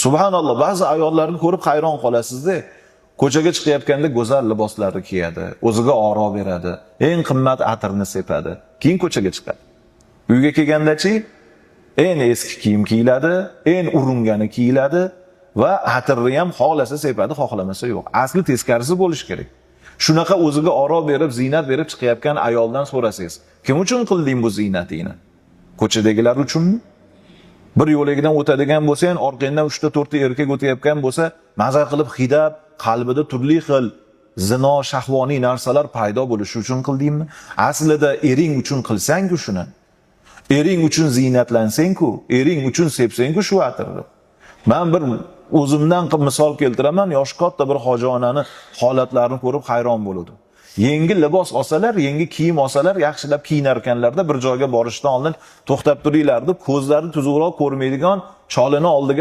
Subhanalloh, ba'zi ayollarni ko'rib hayron qolasizda. Ko'chaga chiqayotganda go'zal liboslarni kiyadi, o'ziga oro beradi, eng qimmat atirni sepadi, keyin ko'chaga chiqadi. Uyga kelgandachi eng eski kiyim kiyiladi, eng urungani kiyiladi va atirni ham xohlasa sepadi, xohlamasa yo'q. Asli teskarisi bo'lishi kerak. Shunaqa o'ziga oro berib, ziynat berib chiqayotgan ayoldan so'rasangiz, kim uchun qilding bu ziynatingni? Ko'chadagilar uchunmi? Bir yo'lagidan o'tadigan bo'lsang, orqangdan 3-4 ta erkak o'tayotgan bo'lsa, mazza qilib hidab, qalbida turli xil zino, shahvoniy narsalar paydo bo'lishi uchun qildingmi? Aslida ering uchun qilsang-ku shuni. Ering uchun ziynatlansang-ku, ering uchun sepsang-ku shu atirni. Men bir o'zimdan misol keltiraman, yosh katta bir hojiona holatlarini ko'rib hayron bo'ldim. Yangi libos olsalar, yangi kiyim olsalar, yaxshilab kiyinar ekanlarda bir joyga borishdan oldin to'xtab turinglar deb ko'zlari tuzukroq ko'rmaydigan cholini oldiga